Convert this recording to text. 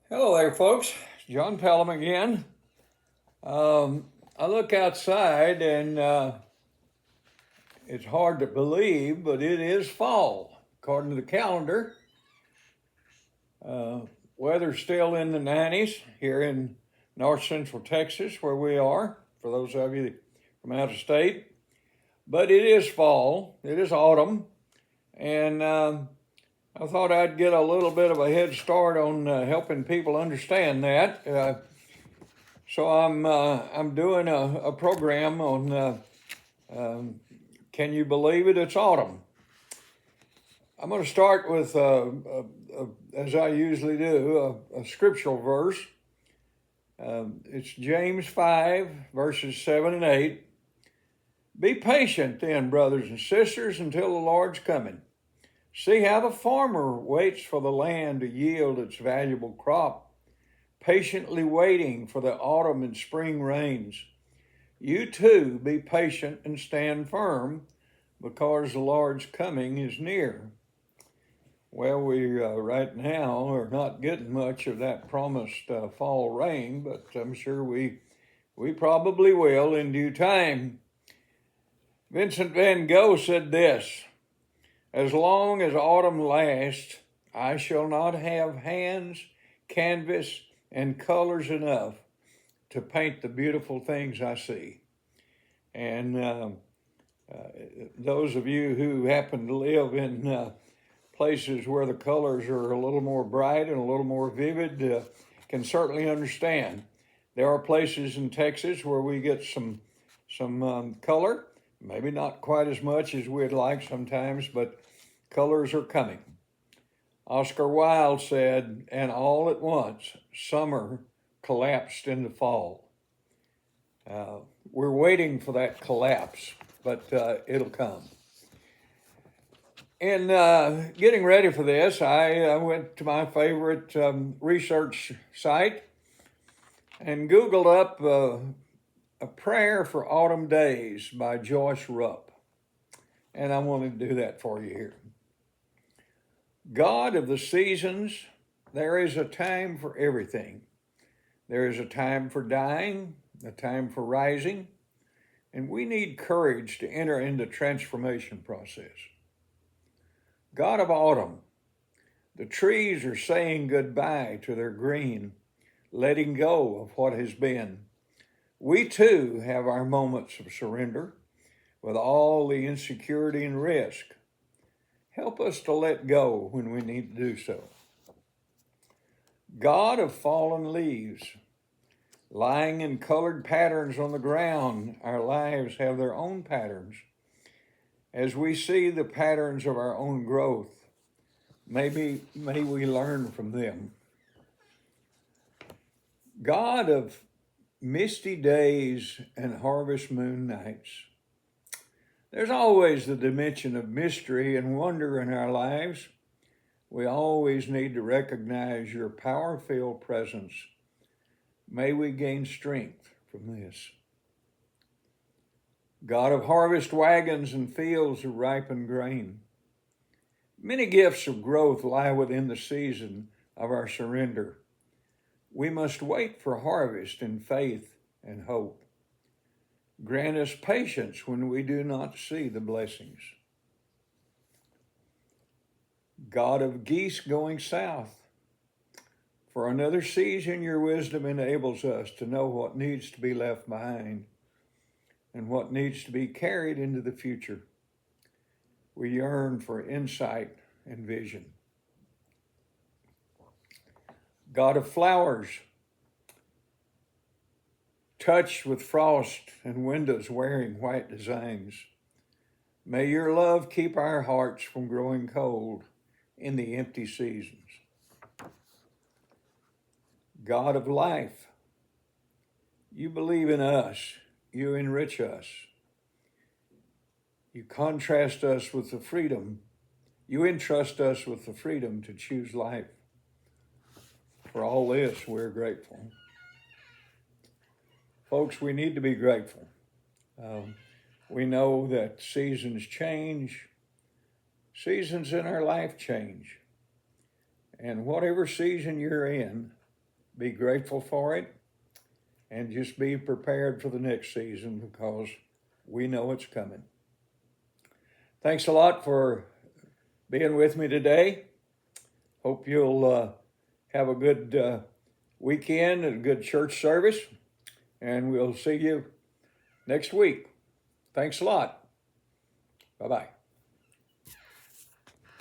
Hello there, folks. John Pelham again. I look outside and it's hard to believe, but it is fall. According to the calendar, uh, weather's still in the 90s here in north central Texas, where we are, for those of you from out of state. But it is fall, it is autumn, and I thought I'd get a little bit of a head start on helping people understand that. So I'm doing a program on can you believe it? It's autumn. I'm going to start with as I usually do a scriptural verse. It's James 5 verses 7 and 8. Be patient then, brothers and sisters, until the Lord's coming. See how the farmer waits for the land to yield its valuable crop, patiently waiting for the autumn and spring rains. You too be patient and stand firm, because the Lord's coming is near. Well, we right now are not getting much of that promised fall rain, but I'm sure we probably will in due time. Vincent van Gogh said this: as long as autumn lasts, I shall not have hands, canvas, and colors enough to paint the beautiful things I see. And those of you who happen to live in places where the colors are a little more bright and a little more vivid can certainly understand. There are places in Texas where we get some color, maybe not quite as much as we'd like sometimes, but colors are coming. Oscar Wilde said, and all at once, summer collapsed into fall. We're waiting for that collapse, but it'll come. In getting ready for this, I went to my favorite research site and Googled up a prayer for autumn days by Joyce Rupp. And I wanted to do that for you here. God of the seasons, there is a time for everything. There is a time for dying, a time for rising, and we need courage to enter into the transformation process. God of autumn, the trees are saying goodbye to their green, letting go of what has been. We too have our moments of surrender with all the insecurity and risk. Help us to let go when we need to do so. God of fallen leaves, lying in colored patterns on the ground, our lives have their own patterns. As we see the patterns of our own growth, may we learn from them. God of misty days and harvest moon nights, there's always the dimension of mystery and wonder in our lives. We always need to recognize your power-filled presence. May we gain strength from this. God of harvest wagons and fields of ripened grain, many gifts of growth lie within the season of our surrender. We must wait for harvest in faith and hope. Grant us patience when we do not see the blessings. God of geese going south, for another season your wisdom enables us to know what needs to be left behind and what needs to be carried into the future. We yearn for insight and vision. God of flowers, touched with frost and windows wearing white designs, may your love keep our hearts from growing cold in the empty seasons. God of life, you believe in us, you enrich us. You contrast us with the freedom, you entrust us with the freedom to choose life. For all this, we're grateful. Folks, we need to be grateful. We know that seasons change. Seasons in our life change. And whatever season you're in, be grateful for it, and just be prepared for the next season because we know it's coming. Thanks a lot for being with me today. Hope you'll have a good weekend and a good church service, and we'll see you next week. Thanks a lot. Bye-bye.